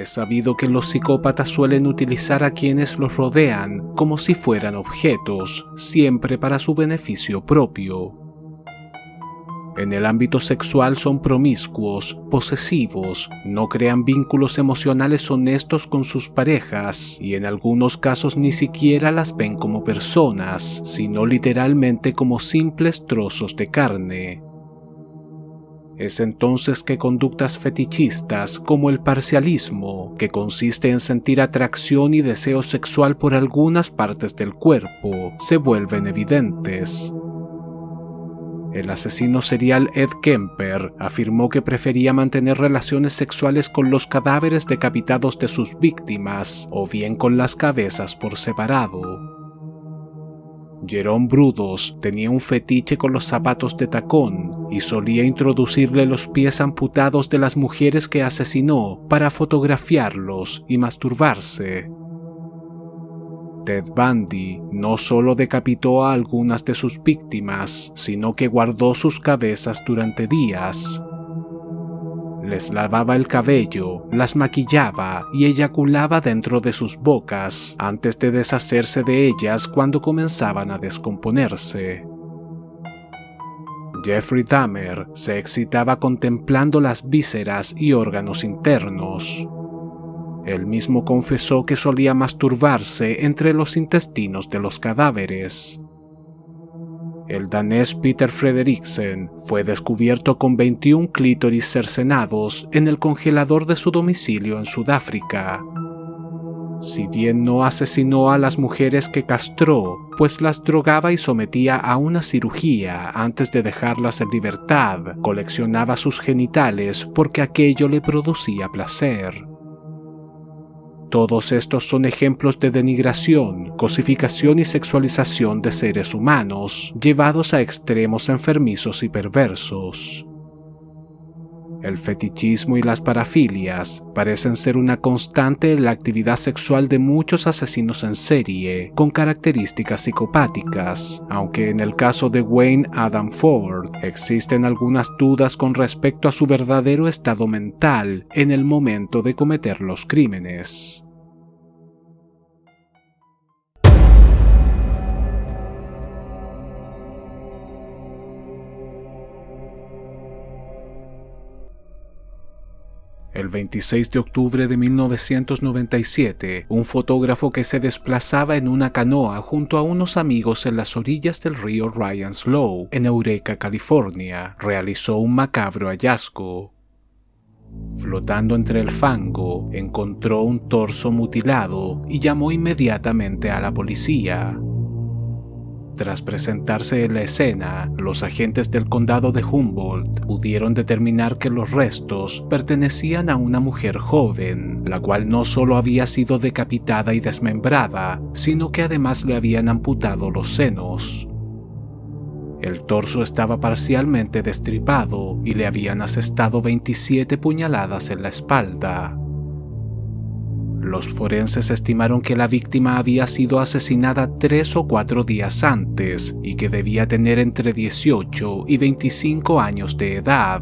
Es sabido que los psicópatas suelen utilizar a quienes los rodean como si fueran objetos, siempre para su beneficio propio. En el ámbito sexual son promiscuos, posesivos, no crean vínculos emocionales honestos con sus parejas y en algunos casos ni siquiera las ven como personas, sino literalmente como simples trozos de carne. Es entonces que conductas fetichistas como el parcialismo, que consiste en sentir atracción y deseo sexual por algunas partes del cuerpo, se vuelven evidentes. El asesino serial Ed Kemper afirmó que prefería mantener relaciones sexuales con los cadáveres decapitados de sus víctimas o bien con las cabezas por separado. Jerome Brudos tenía un fetiche con los zapatos de tacón y solía introducirle los pies amputados de las mujeres que asesinó para fotografiarlos y masturbarse. Ted Bundy no solo decapitó a algunas de sus víctimas, sino que guardó sus cabezas durante días. Les lavaba el cabello, las maquillaba y eyaculaba dentro de sus bocas antes de deshacerse de ellas cuando comenzaban a descomponerse. Jeffrey Dahmer se excitaba contemplando las vísceras y órganos internos. Él mismo confesó que solía masturbarse entre los intestinos de los cadáveres. El danés Peter Frederiksen fue descubierto con 21 clítoris cercenados en el congelador de su domicilio en Sudáfrica. Si bien no asesinó a las mujeres que castró, pues las drogaba y sometía a una cirugía antes de dejarlas en libertad, coleccionaba sus genitales porque aquello le producía placer. Todos estos son ejemplos de denigración, cosificación y sexualización de seres humanos, llevados a extremos enfermizos y perversos. El fetichismo y las parafilias parecen ser una constante en la actividad sexual de muchos asesinos en serie, con características psicopáticas, aunque en el caso de Wayne Adam Ford existen algunas dudas con respecto a su verdadero estado mental en el momento de cometer los crímenes. El 26 de octubre de 1997, un fotógrafo que se desplazaba en una canoa junto a unos amigos en las orillas del río Ryan Slough, en Eureka, California, realizó un macabro hallazgo. Flotando entre el fango, encontró un torso mutilado y llamó inmediatamente a la policía. Tras presentarse en la escena, los agentes del condado de Humboldt pudieron determinar que los restos pertenecían a una mujer joven, la cual no solo había sido decapitada y desmembrada, sino que además le habían amputado los senos. El torso estaba parcialmente destripado y le habían asestado 27 puñaladas en la espalda. Los forenses estimaron que la víctima había sido asesinada 3 o 4 días antes y que debía tener entre 18 y 25 años de edad.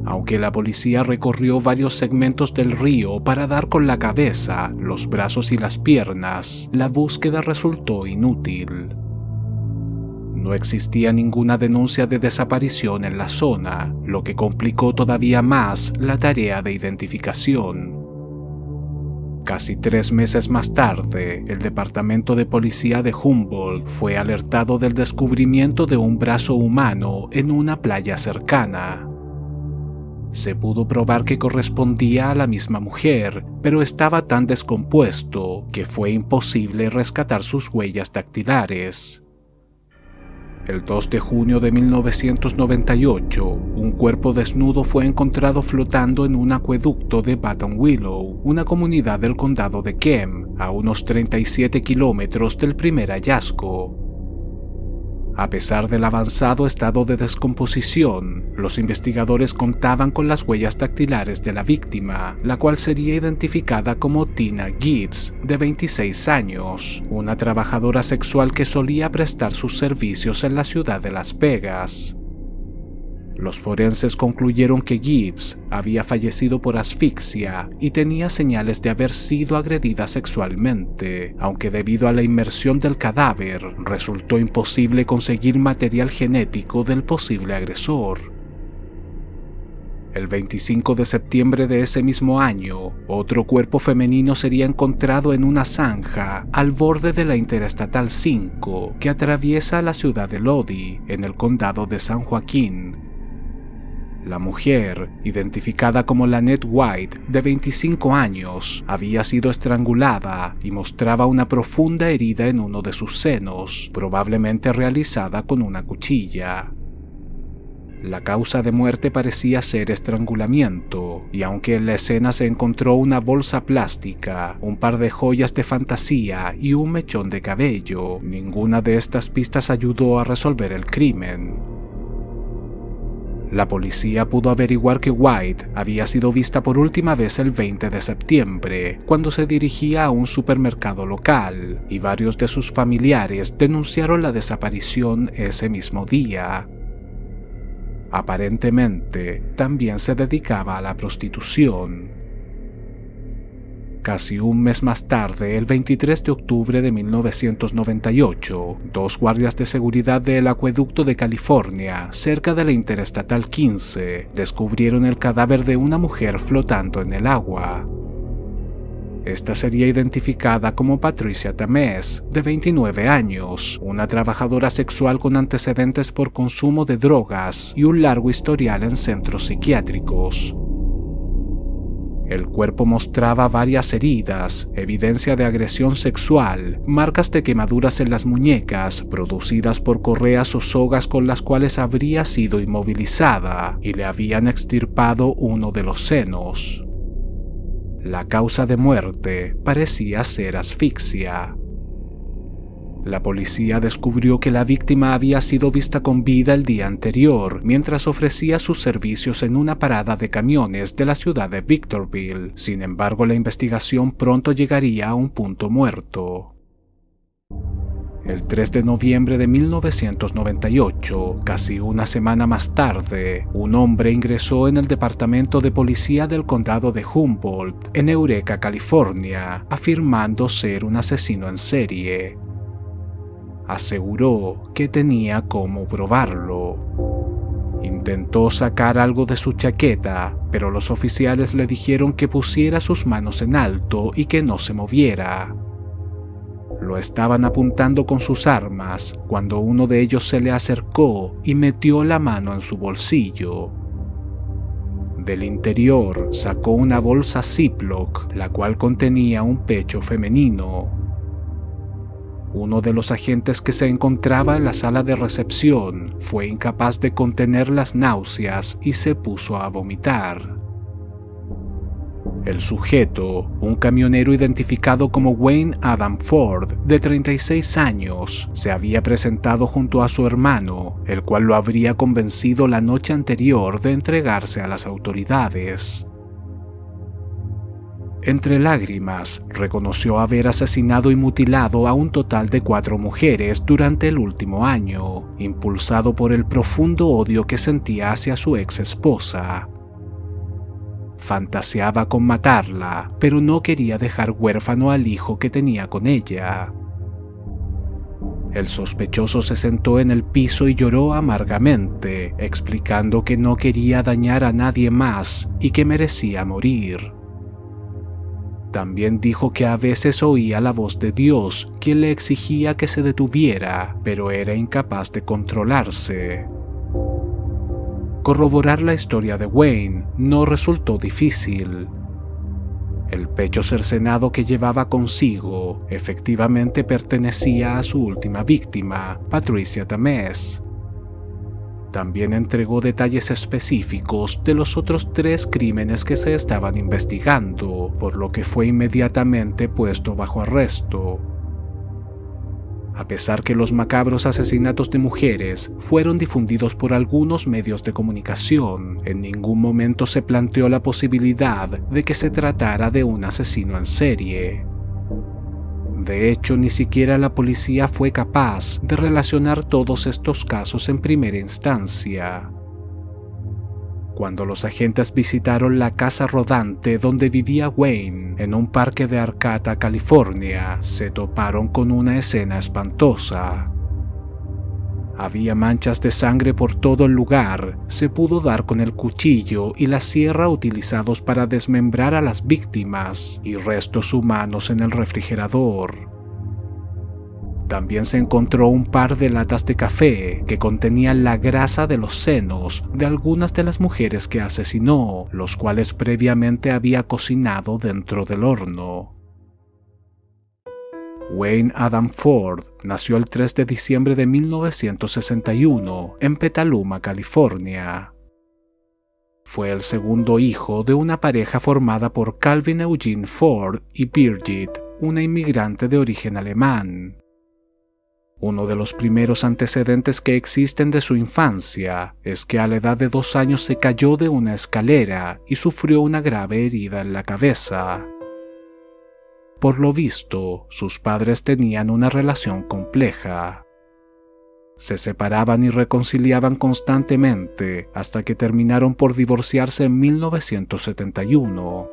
Aunque la policía recorrió varios segmentos del río para dar con la cabeza, los brazos y las piernas, la búsqueda resultó inútil. No existía ninguna denuncia de desaparición en la zona, lo que complicó todavía más la tarea de identificación. Casi 3 meses más tarde, el Departamento de Policía de Humboldt fue alertado del descubrimiento de un brazo humano en una playa cercana. Se pudo probar que correspondía a la misma mujer, pero estaba tan descompuesto que fue imposible rescatar sus huellas dactilares. El 2 de junio de 1998, un cuerpo desnudo fue encontrado flotando en un acueducto de Buttonwillow, una comunidad del condado de Kemp, a unos 37 kilómetros del primer hallazgo. A pesar del avanzado estado de descomposición, los investigadores contaban con las huellas dactilares de la víctima, la cual sería identificada como Tina Gibbs, de 26 años, una trabajadora sexual que solía prestar sus servicios en la ciudad de Las Vegas. Los forenses concluyeron que Gibbs había fallecido por asfixia y tenía señales de haber sido agredida sexualmente, aunque debido a la inmersión del cadáver resultó imposible conseguir material genético del posible agresor. El 25 de septiembre de ese mismo año, otro cuerpo femenino sería encontrado en una zanja al borde de la Interestatal 5 que atraviesa la ciudad de Lodi, en el condado de San Joaquín. La mujer, identificada como Lynette White, de 25 años, había sido estrangulada y mostraba una profunda herida en uno de sus senos, probablemente realizada con una cuchilla. La causa de muerte parecía ser estrangulamiento, y aunque en la escena se encontró una bolsa plástica, un par de joyas de fantasía y un mechón de cabello, ninguna de estas pistas ayudó a resolver el crimen. La policía pudo averiguar que White había sido vista por última vez el 20 de septiembre, cuando se dirigía a un supermercado local, y varios de sus familiares denunciaron la desaparición ese mismo día. Aparentemente, también se dedicaba a la prostitución. Casi un mes más tarde, el 23 de octubre de 1998, dos guardias de seguridad del acueducto de California, cerca de la Interestatal 15, descubrieron el cadáver de una mujer flotando en el agua. Esta sería identificada como Patricia Tamés, de 29 años, una trabajadora sexual con antecedentes por consumo de drogas y un largo historial en centros psiquiátricos. El cuerpo mostraba varias heridas, evidencia de agresión sexual, marcas de quemaduras en las muñecas, producidas por correas o sogas con las cuales habría sido inmovilizada, y le habían extirpado uno de los senos. La causa de muerte parecía ser asfixia. La policía descubrió que la víctima había sido vista con vida el día anterior, mientras ofrecía sus servicios en una parada de camiones de la ciudad de Victorville. Sin embargo, la investigación pronto llegaría a un punto muerto. El 3 de noviembre de 1998, casi una semana más tarde, un hombre ingresó en el departamento de policía del condado de Humboldt, en Eureka, California, afirmando ser un asesino en serie. Aseguró que tenía cómo probarlo. Intentó sacar algo de su chaqueta, pero los oficiales le dijeron que pusiera sus manos en alto y que no se moviera. Lo estaban apuntando con sus armas cuando uno de ellos se le acercó y metió la mano en su bolsillo. Del interior sacó una bolsa Ziploc, la cual contenía un pecho femenino. Uno de los agentes que se encontraba en la sala de recepción fue incapaz de contener las náuseas y se puso a vomitar. El sujeto, un camionero identificado como Wayne Adam Ford, de 36 años, se había presentado junto a su hermano, el cual lo habría convencido la noche anterior de entregarse a las autoridades. Entre lágrimas, reconoció haber asesinado y mutilado a un total de 4 mujeres durante el último año, impulsado por el profundo odio que sentía hacia su ex esposa. Fantaseaba con matarla, pero no quería dejar huérfano al hijo que tenía con ella. El sospechoso se sentó en el piso y lloró amargamente, explicando que no quería dañar a nadie más y que merecía morir. También dijo que a veces oía la voz de Dios, quien le exigía que se detuviera, pero era incapaz de controlarse. Corroborar la historia de Wayne no resultó difícil. El pecho cercenado que llevaba consigo efectivamente pertenecía a su última víctima, Patricia Tamés. También entregó detalles específicos de los otros 3 crímenes que se estaban investigando, por lo que fue inmediatamente puesto bajo arresto. A pesar que los macabros asesinatos de mujeres fueron difundidos por algunos medios de comunicación, en ningún momento se planteó la posibilidad de que se tratara de un asesino en serie. De hecho, ni siquiera la policía fue capaz de relacionar todos estos casos en primera instancia. Cuando los agentes visitaron la casa rodante donde vivía Wayne en un parque de Arcata, California, se toparon con una escena espantosa. Había manchas de sangre por todo el lugar. Se pudo dar con el cuchillo y la sierra utilizados para desmembrar a las víctimas y restos humanos en el refrigerador. También se encontró un par de latas de café que contenían la grasa de los senos de algunas de las mujeres que asesinó, los cuales previamente había cocinado dentro del horno. Wayne Adam Ford nació el 3 de diciembre de 1961 en Petaluma, California. Fue el segundo hijo de una pareja formada por Calvin Eugene Ford y Birgit, una inmigrante de origen alemán. Uno de los primeros antecedentes que existen de su infancia es que a la edad de 2 años se cayó de una escalera y sufrió una grave herida en la cabeza. Por lo visto, sus padres tenían una relación compleja. Se separaban y reconciliaban constantemente hasta que terminaron por divorciarse en 1971.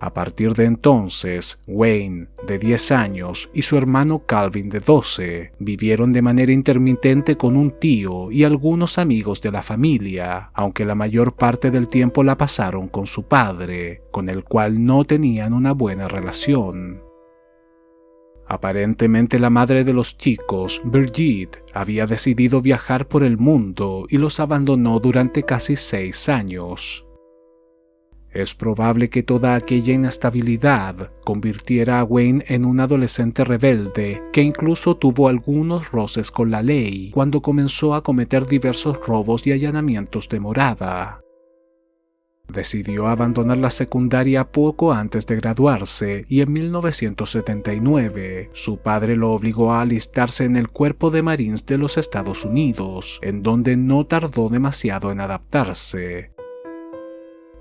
A partir de entonces, Wayne, de 10 años, y su hermano Calvin, de 12, vivieron de manera intermitente con un tío y algunos amigos de la familia, aunque la mayor parte del tiempo la pasaron con su padre, con el cual no tenían una buena relación. Aparentemente la madre de los chicos, Birgit, había decidido viajar por el mundo y los abandonó durante casi 6 años. Es probable que toda aquella inestabilidad convirtiera a Wayne en un adolescente rebelde que incluso tuvo algunos roces con la ley cuando comenzó a cometer diversos robos y allanamientos de morada. Decidió abandonar la secundaria poco antes de graduarse y en 1979 su padre lo obligó a alistarse en el Cuerpo de Marines de los Estados Unidos, en donde no tardó demasiado en adaptarse.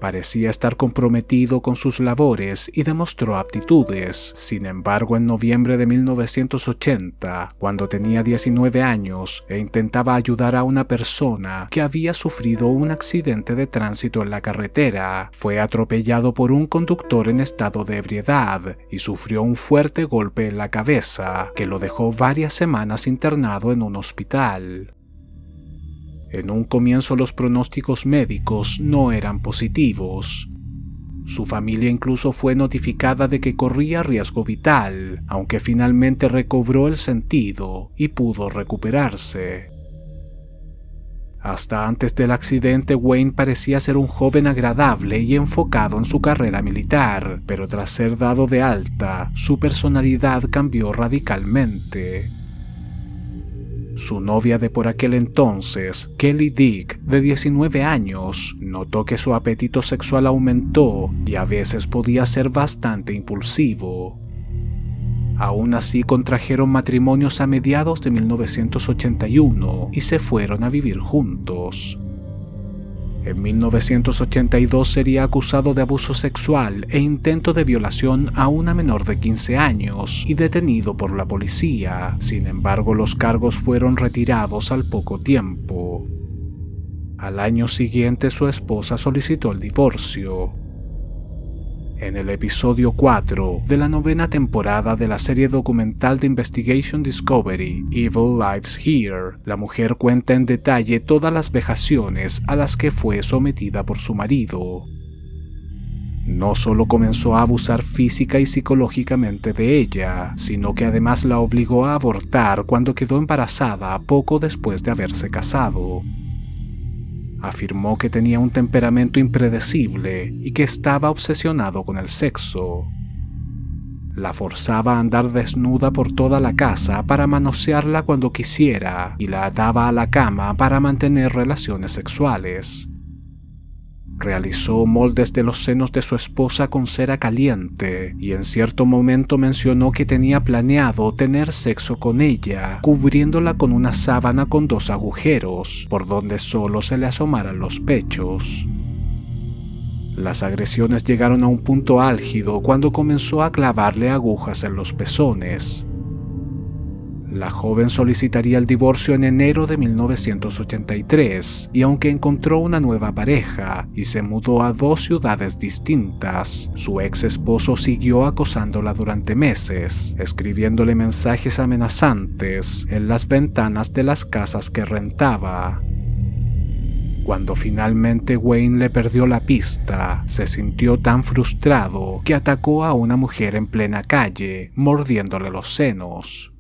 Parecía estar comprometido con sus labores y demostró aptitudes. Sin embargo, en noviembre de 1980, cuando tenía 19 años e intentaba ayudar a una persona que había sufrido un accidente de tránsito en la carretera, fue atropellado por un conductor en estado de ebriedad y sufrió un fuerte golpe en la cabeza que lo dejó varias semanas internado en un hospital. En un comienzo los pronósticos médicos no eran positivos. Su familia incluso fue notificada de que corría riesgo vital, aunque finalmente recobró el sentido y pudo recuperarse. Hasta antes del accidente, Wayne parecía ser un joven agradable y enfocado en su carrera militar, pero tras ser dado de alta, su personalidad cambió radicalmente. Su novia de por aquel entonces, Kelly Dick, de 19 años, notó que su apetito sexual aumentó y a veces podía ser bastante impulsivo. Aún así, contrajeron matrimonios a mediados de 1981 y se fueron a vivir juntos. En 1982 sería acusado de abuso sexual e intento de violación a una menor de 15 años y detenido por la policía. Sin embargo, los cargos fueron retirados al poco tiempo. Al año siguiente, su esposa solicitó el divorcio. En el episodio 4 de la 9ª temporada de la serie documental de Investigation Discovery, Evil Lives Here, la mujer cuenta en detalle todas las vejaciones a las que fue sometida por su marido. No solo comenzó a abusar física y psicológicamente de ella, sino que además la obligó a abortar cuando quedó embarazada poco después de haberse casado. Afirmó que tenía un temperamento impredecible y que estaba obsesionado con el sexo. La forzaba a andar desnuda por toda la casa para manosearla cuando quisiera y la ataba a la cama para mantener relaciones sexuales. Realizó moldes de los senos de su esposa con cera caliente y en cierto momento mencionó que tenía planeado tener sexo con ella, cubriéndola con una sábana con 2 agujeros, por donde solo se le asomaran los pechos. Las agresiones llegaron a un punto álgido cuando comenzó a clavarle agujas en los pezones. La joven solicitaría el divorcio en enero de 1983 y aunque encontró una nueva pareja y se mudó a 2 ciudades distintas, su ex esposo siguió acosándola durante meses, escribiéndole mensajes amenazantes en las ventanas de las casas que rentaba. Cuando finalmente Wayne le perdió la pista, se sintió tan frustrado que atacó a una mujer en plena calle, mordiéndole los senos.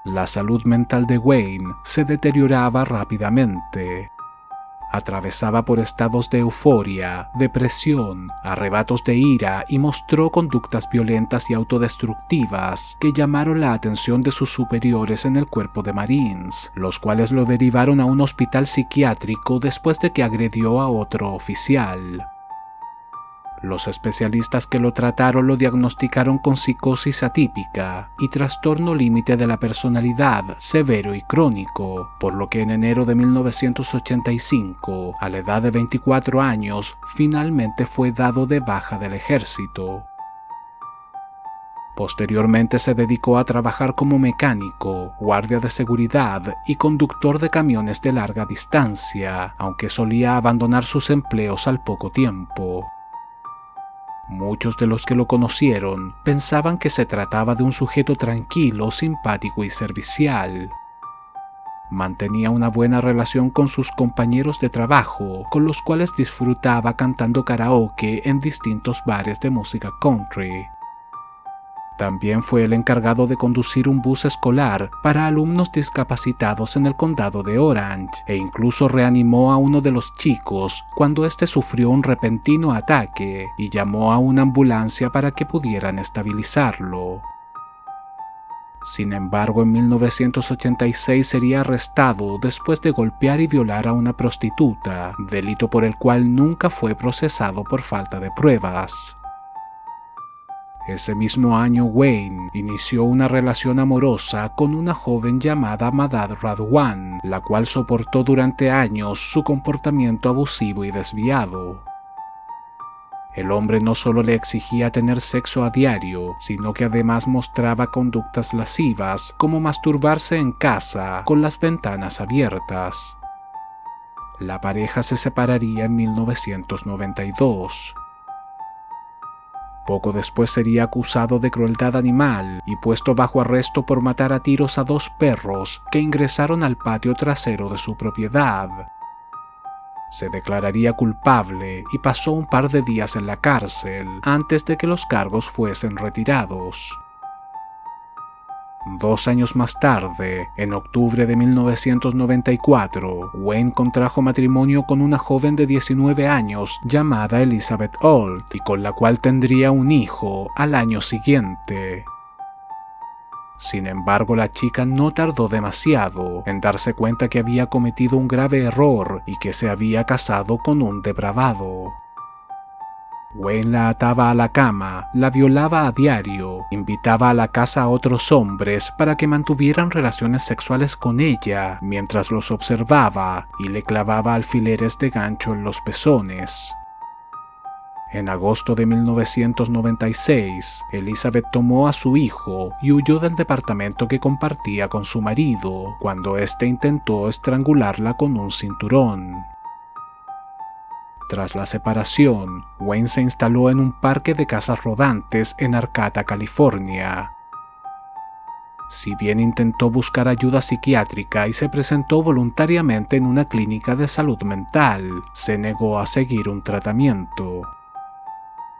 La salud mental de Wayne se deterioraba rápidamente. Atravesaba por estados de euforia, depresión, arrebatos de ira y mostró conductas violentas y autodestructivas que llamaron la atención de sus superiores en el cuerpo de Marines, los cuales lo derivaron a un hospital psiquiátrico después de que agredió a otro oficial. Los especialistas que lo trataron lo diagnosticaron con psicosis atípica y trastorno límite de la personalidad severo y crónico, por lo que en enero de 1985, a la edad de 24 años, finalmente fue dado de baja del ejército. Posteriormente se dedicó a trabajar como mecánico, guardia de seguridad y conductor de camiones de larga distancia, aunque solía abandonar sus empleos al poco tiempo. Muchos de los que lo conocieron pensaban que se trataba de un sujeto tranquilo, simpático y servicial. Mantenía una buena relación con sus compañeros de trabajo, con los cuales disfrutaba cantando karaoke en distintos bares de música country. También fue el encargado de conducir un bus escolar para alumnos discapacitados en el condado de Orange e incluso reanimó a uno de los chicos cuando éste sufrió un repentino ataque y llamó a una ambulancia para que pudieran estabilizarlo. Sin embargo, en 1986 sería arrestado después de golpear y violar a una prostituta, delito por el cual nunca fue procesado por falta de pruebas. Ese mismo año, Wayne inició una relación amorosa con una joven llamada Madad Radwan, la cual soportó durante años su comportamiento abusivo y desviado. El hombre no solo le exigía tener sexo a diario, sino que además mostraba conductas lascivas, como masturbarse en casa con las ventanas abiertas. La pareja se separaría en 1992. Poco después sería acusado de crueldad animal y puesto bajo arresto por matar a tiros a 2 perros que ingresaron al patio trasero de su propiedad. Se declararía culpable y pasó un par de días en la cárcel antes de que los cargos fuesen retirados. 2 años más tarde, en octubre de 1994, Wayne contrajo matrimonio con una joven de 19 años llamada Elizabeth Ault y con la cual tendría un hijo al año siguiente. Sin embargo, la chica no tardó demasiado en darse cuenta que había cometido un grave error y que se había casado con un depravado. Wayne la ataba a la cama, la violaba a diario, invitaba a la casa a otros hombres para que mantuvieran relaciones sexuales con ella mientras los observaba y le clavaba alfileres de gancho en los pezones. En agosto de 1996, Elizabeth tomó a su hijo y huyó del departamento que compartía con su marido cuando éste intentó estrangularla con un cinturón. Tras la separación, Wayne se instaló en un parque de casas rodantes en Arcata, California. Si bien intentó buscar ayuda psiquiátrica y se presentó voluntariamente en una clínica de salud mental, se negó a seguir un tratamiento.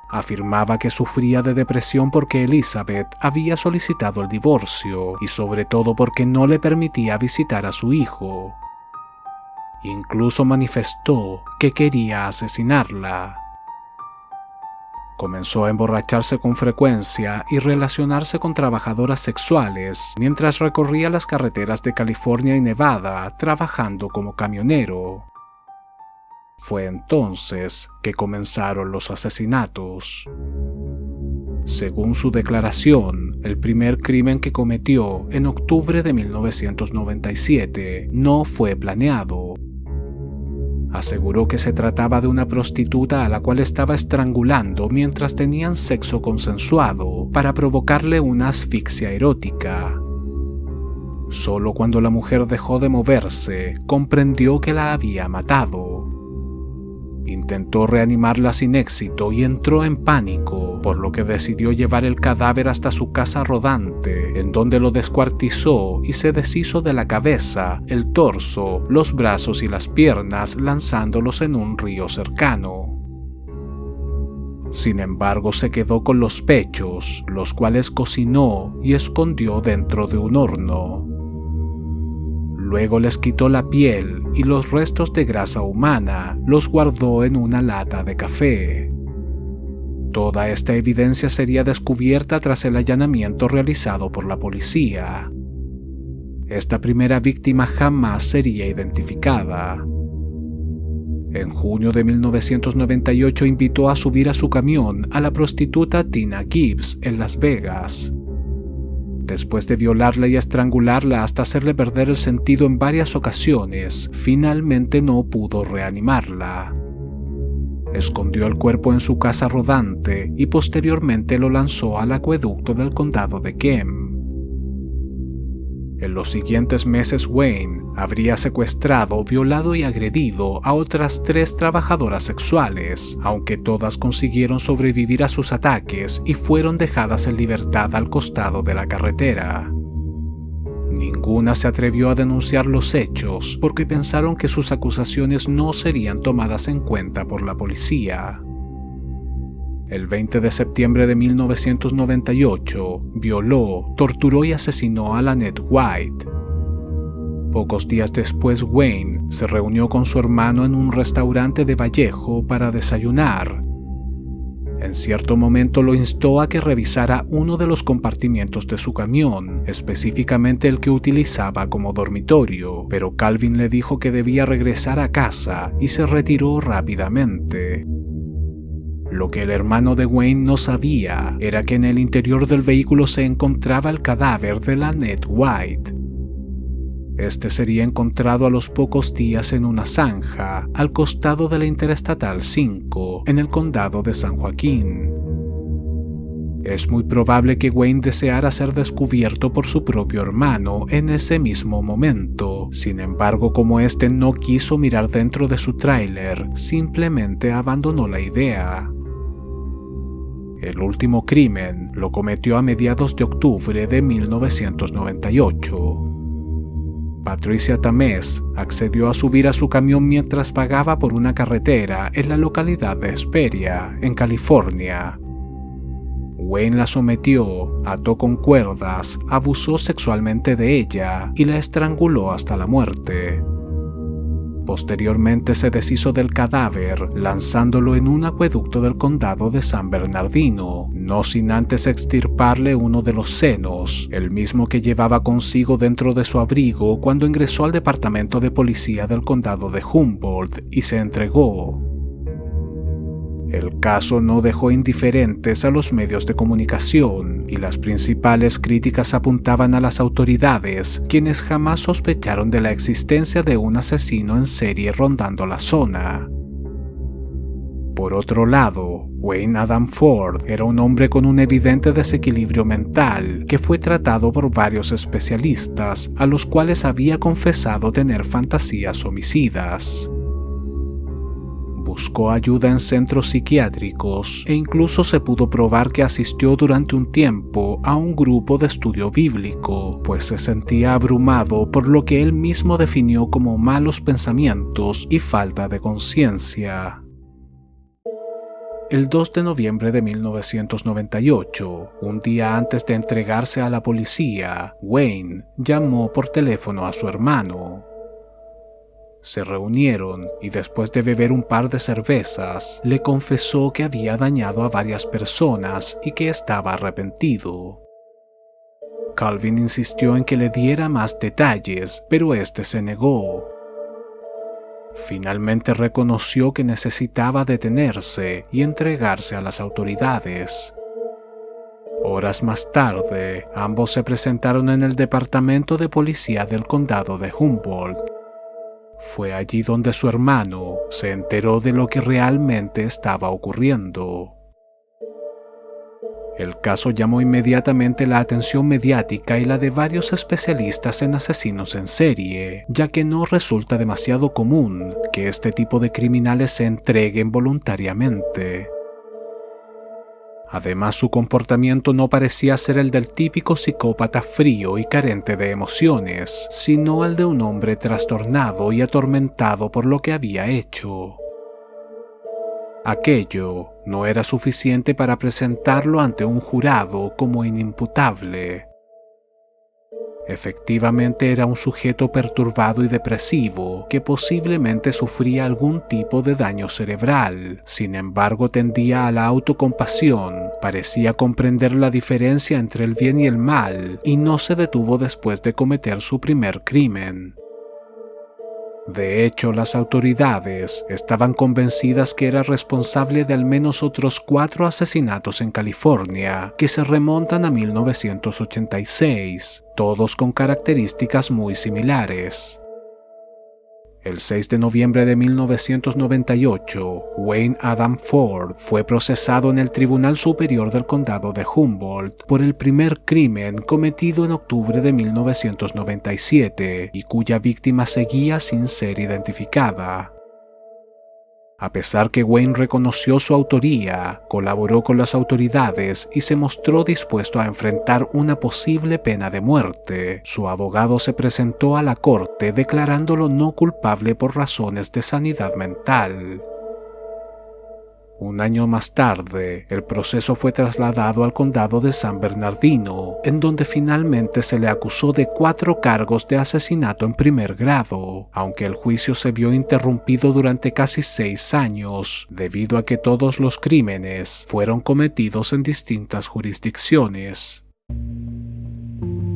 Afirmaba que sufría de depresión porque Elizabeth había solicitado el divorcio y sobre todo porque no le permitía visitar a su hijo. Incluso manifestó que quería asesinarla. Comenzó a emborracharse con frecuencia y relacionarse con trabajadoras sexuales mientras recorría las carreteras de California y Nevada trabajando como camionero. Fue entonces que comenzaron los asesinatos. Según su declaración, el primer crimen que cometió en octubre de 1997 no fue planeado. Aseguró que se trataba de una prostituta a la cual estaba estrangulando mientras tenían sexo consensuado para provocarle una asfixia erótica. Solo cuando la mujer dejó de moverse, comprendió que la había matado. Intentó reanimarla sin éxito y entró en pánico, por lo que decidió llevar el cadáver hasta su casa rodante, en donde lo descuartizó y se deshizo de la cabeza, el torso, los brazos y las piernas, lanzándolos en un río cercano. Sin embargo, se quedó con los pechos, los cuales cocinó y escondió dentro de un horno. Luego les quitó la piel y los restos de grasa humana los guardó en una lata de café. Toda esta evidencia sería descubierta tras el allanamiento realizado por la policía. Esta primera víctima jamás sería identificada. En junio de 1998 invitó a subir a su camión a la prostituta Tina Gibbs en Las Vegas. Después de violarla y estrangularla hasta hacerle perder el sentido en varias ocasiones, finalmente no pudo reanimarla. Escondió el cuerpo en su casa rodante y posteriormente lo lanzó al acueducto del condado de Kern. En los siguientes meses, Wayne habría secuestrado, violado y agredido a otras 3 trabajadoras sexuales, aunque todas consiguieron sobrevivir a sus ataques y fueron dejadas en libertad al costado de la carretera. Ninguna se atrevió a denunciar los hechos porque pensaron que sus acusaciones no serían tomadas en cuenta por la policía. El 20 de septiembre de 1998, violó, torturó y asesinó a Lynette White. Pocos días después, Wayne se reunió con su hermano en un restaurante de Vallejo para desayunar. En cierto momento lo instó a que revisara uno de los compartimientos de su camión, específicamente el que utilizaba como dormitorio, pero Calvin le dijo que debía regresar a casa y se retiró rápidamente. Lo que el hermano de Wayne no sabía era que en el interior del vehículo se encontraba el cadáver de Lynette White. Este sería encontrado a los pocos días en una zanja al costado de la Interestatal 5 en el condado de San Joaquín. Es muy probable que Wayne deseara ser descubierto por su propio hermano en ese mismo momento. Sin embargo, como este no quiso mirar dentro de su tráiler, simplemente abandonó la idea. El último crimen lo cometió a mediados de octubre de 1998. Patricia Tamés accedió a subir a su camión mientras vagaba por una carretera en la localidad de Hesperia, en California. Wayne la sometió, ató con cuerdas, abusó sexualmente de ella y la estranguló hasta la muerte. Posteriormente se deshizo del cadáver, lanzándolo en un acueducto del condado de San Bernardino, no sin antes extirparle uno de los senos, el mismo que llevaba consigo dentro de su abrigo cuando ingresó al departamento de policía del condado de Humboldt y se entregó. El caso no dejó indiferentes a los medios de comunicación, y las principales críticas apuntaban a las autoridades, quienes jamás sospecharon de la existencia de un asesino en serie rondando la zona. Por otro lado, Wayne Adam Ford era un hombre con un evidente desequilibrio mental que fue tratado por varios especialistas, a los cuales había confesado tener fantasías homicidas. Buscó ayuda en centros psiquiátricos e incluso se pudo probar que asistió durante un tiempo a un grupo de estudio bíblico, pues se sentía abrumado por lo que él mismo definió como malos pensamientos y falta de conciencia. El 2 de noviembre de 1998, un día antes de entregarse a la policía, Wayne llamó por teléfono a su hermano. Se reunieron y después de beber un par de cervezas, le confesó que había dañado a varias personas y que estaba arrepentido. Calvin insistió en que le diera más detalles, pero este se negó. Finalmente reconoció que necesitaba detenerse y entregarse a las autoridades. Horas más tarde, ambos se presentaron en el departamento de policía del condado de Humboldt. Fue allí donde su hermano se enteró de lo que realmente estaba ocurriendo. El caso llamó inmediatamente la atención mediática y la de varios especialistas en asesinos en serie, ya que no resulta demasiado común que este tipo de criminales se entreguen voluntariamente. Además, su comportamiento no parecía ser el del típico psicópata frío y carente de emociones, sino el de un hombre trastornado y atormentado por lo que había hecho. Aquello no era suficiente para presentarlo ante un jurado como inimputable. Efectivamente era un sujeto perturbado y depresivo que posiblemente sufría algún tipo de daño cerebral. Sin embargo, tendía a la autocompasión, parecía comprender la diferencia entre el bien y el mal y no se detuvo después de cometer su primer crimen. De hecho, las autoridades estaban convencidas que era responsable de al menos otros 4 asesinatos en California, que se remontan a 1986, todos con características muy similares. El 6 de noviembre de 1998, Wayne Adam Ford fue procesado en el Tribunal Superior del Condado de Humboldt por el primer crimen cometido en octubre de 1997 y cuya víctima seguía sin ser identificada. A pesar que Wayne reconoció su autoría, colaboró con las autoridades y se mostró dispuesto a enfrentar una posible pena de muerte, su abogado se presentó a la corte declarándolo no culpable por razones de sanidad mental. Un año más tarde, el proceso fue trasladado al condado de San Bernardino, en donde finalmente se le acusó de 4 cargos de asesinato en primer grado, aunque el juicio se vio interrumpido durante casi 6 años, debido a que todos los crímenes fueron cometidos en distintas jurisdicciones.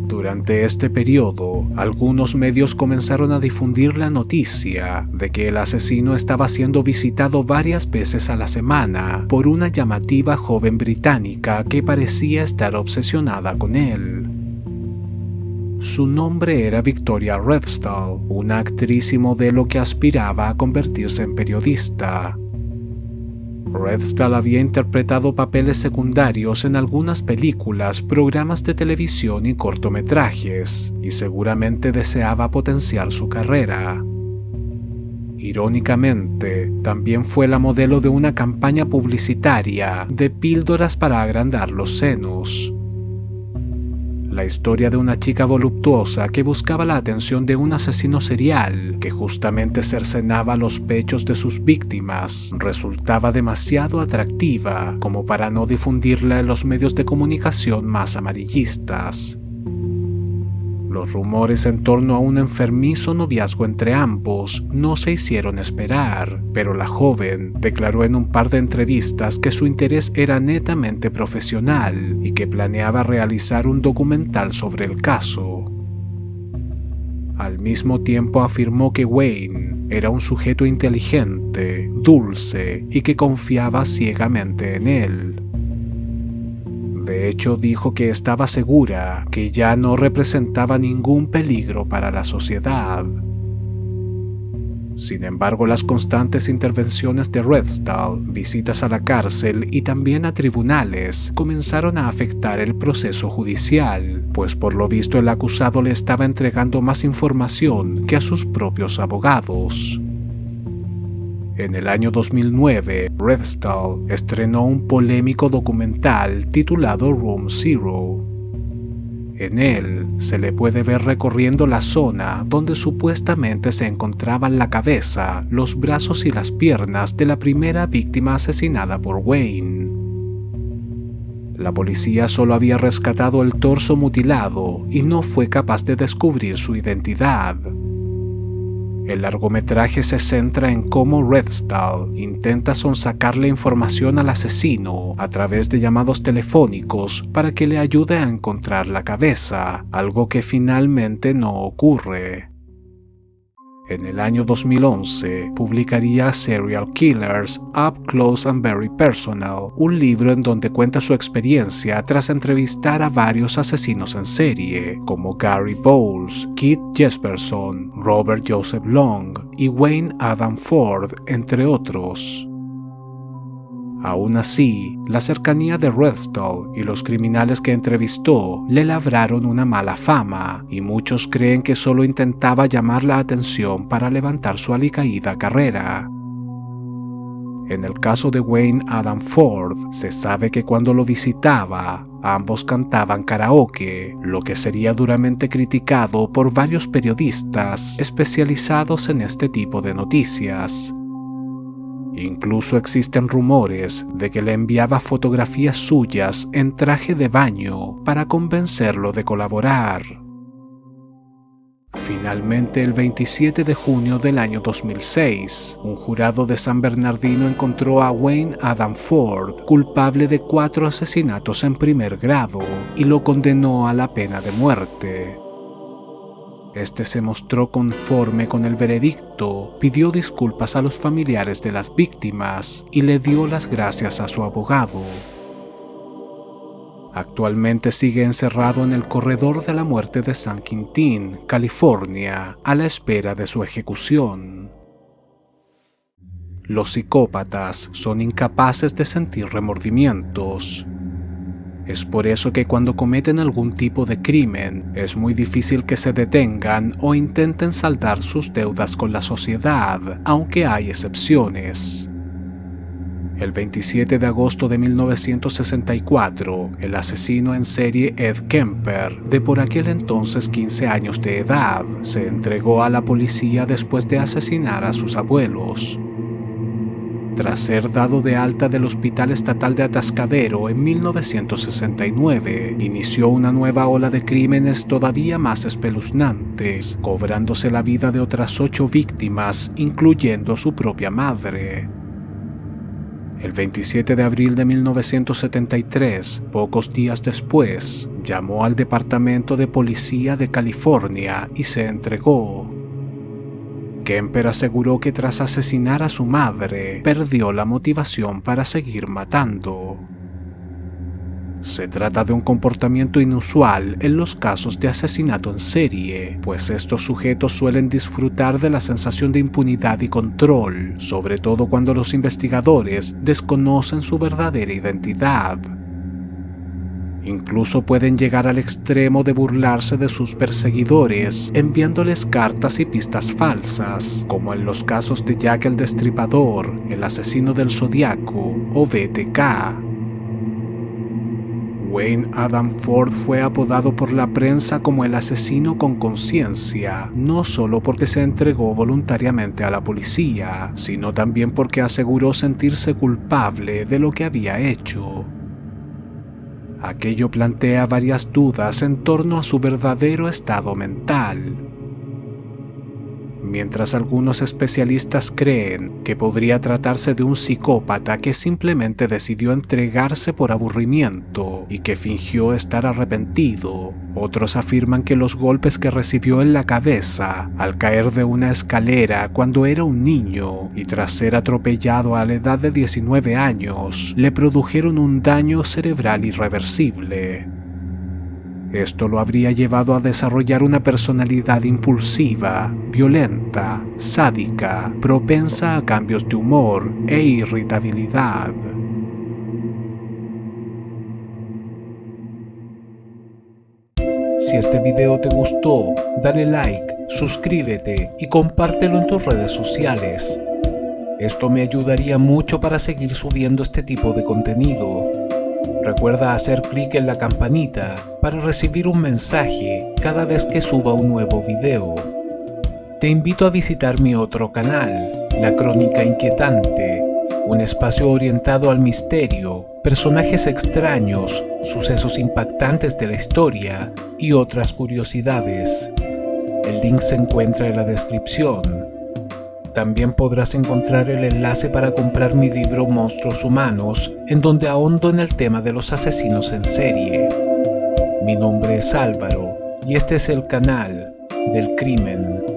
Durante este periodo, algunos medios comenzaron a difundir la noticia de que el asesino estaba siendo visitado varias veces a la semana por una llamativa joven británica que parecía estar obsesionada con él. Su nombre era Victoria Redstall, una actriz y modelo que aspiraba a convertirse en periodista. Redstall había interpretado papeles secundarios en algunas películas, programas de televisión y cortometrajes, y seguramente deseaba potenciar su carrera. Irónicamente, también fue la modelo de una campaña publicitaria de píldoras para agrandar los senos. La historia de una chica voluptuosa que buscaba la atención de un asesino serial que justamente cercenaba los pechos de sus víctimas resultaba demasiado atractiva como para no difundirla en los medios de comunicación más amarillistas. Los rumores en torno a un enfermizo noviazgo entre ambos no se hicieron esperar, pero la joven declaró en un par de entrevistas que su interés era netamente profesional y que planeaba realizar un documental sobre el caso. Al mismo tiempo afirmó que Wayne era un sujeto inteligente, dulce y que confiaba ciegamente en él. De hecho, dijo que estaba segura que ya no representaba ningún peligro para la sociedad. Sin embargo, las constantes intervenciones de Redstall, visitas a la cárcel y también a tribunales comenzaron a afectar el proceso judicial, pues por lo visto el acusado le estaba entregando más información que a sus propios abogados. En el año 2009, Redstall estrenó un polémico documental titulado Room Zero. En él se le puede ver recorriendo la zona donde supuestamente se encontraban la cabeza, los brazos y las piernas de la primera víctima asesinada por Wayne. La policía solo había rescatado el torso mutilado y no fue capaz de descubrir su identidad. El largometraje se centra en cómo Redstall intenta sonsacarle información al asesino a través de llamados telefónicos para que le ayude a encontrar la cabeza, algo que finalmente no ocurre. En el año 2011 publicaría Serial Killers Up Close and Very Personal, un libro en donde cuenta su experiencia tras entrevistar a varios asesinos en serie, como Gary Bowles, Keith Jesperson, Robert Joseph Long y Wayne Adam Ford, entre otros. Aún así, la cercanía de Redstall y los criminales que entrevistó le labraron una mala fama, y muchos creen que solo intentaba llamar la atención para levantar su alicaída carrera. En el caso de Wayne Adam Ford, se sabe que cuando lo visitaba, ambos cantaban karaoke, lo que sería duramente criticado por varios periodistas especializados en este tipo de noticias. Incluso existen rumores de que le enviaba fotografías suyas en traje de baño para convencerlo de colaborar. Finalmente, el 27 de junio del año 2006, un jurado de San Bernardino encontró a Wayne Adam Ford culpable de 4 asesinatos en primer grado y lo condenó a la pena de muerte. Este se mostró conforme con el veredicto, pidió disculpas a los familiares de las víctimas y le dio las gracias a su abogado. Actualmente sigue encerrado en el corredor de la muerte de San Quintín, California, a la espera de su ejecución. Los psicópatas son incapaces de sentir remordimientos. Es por eso que cuando cometen algún tipo de crimen, es muy difícil que se detengan o intenten saldar sus deudas con la sociedad, aunque hay excepciones. El 27 de agosto de 1964, el asesino en serie Ed Kemper, de por aquel entonces 15 años de edad, se entregó a la policía después de asesinar a sus abuelos. Tras ser dado de alta del Hospital Estatal de Atascadero en 1969, inició una nueva ola de crímenes todavía más espeluznantes, cobrándose la vida de otras 8 víctimas, incluyendo su propia madre. El 27 de abril de 1973, pocos días después, llamó al Departamento de Policía de California y se entregó. Kemper aseguró que tras asesinar a su madre, perdió la motivación para seguir matando. Se trata de un comportamiento inusual en los casos de asesinato en serie, pues estos sujetos suelen disfrutar de la sensación de impunidad y control, sobre todo cuando los investigadores desconocen su verdadera identidad. Incluso pueden llegar al extremo de burlarse de sus perseguidores, enviándoles cartas y pistas falsas, como en los casos de Jack el Destripador, el asesino del Zodiaco o BTK. Wayne Adam Ford fue apodado por la prensa como el asesino con conciencia, no solo porque se entregó voluntariamente a la policía, sino también porque aseguró sentirse culpable de lo que había hecho. Aquello plantea varias dudas en torno a su verdadero estado mental. Mientras algunos especialistas creen que podría tratarse de un psicópata que simplemente decidió entregarse por aburrimiento y que fingió estar arrepentido, otros afirman que los golpes que recibió en la cabeza al caer de una escalera cuando era un niño y tras ser atropellado a la edad de 19 años le produjeron un daño cerebral irreversible. Esto lo habría llevado a desarrollar una personalidad impulsiva, violenta, sádica, propensa a cambios de humor e irritabilidad. Si este video te gustó, dale like, suscríbete y compártelo en tus redes sociales. Esto me ayudaría mucho para seguir subiendo este tipo de contenido. Recuerda hacer clic en la campanita para recibir un mensaje cada vez que suba un nuevo video. Te invito a visitar mi otro canal, La Crónica Inquietante, un espacio orientado al misterio, personajes extraños, sucesos impactantes de la historia y otras curiosidades. El link se encuentra en la descripción. También podrás encontrar el enlace para comprar mi libro Monstruos Humanos, en donde ahondo en el tema de los asesinos en serie. Mi nombre es Álvaro y este es el canal del crimen.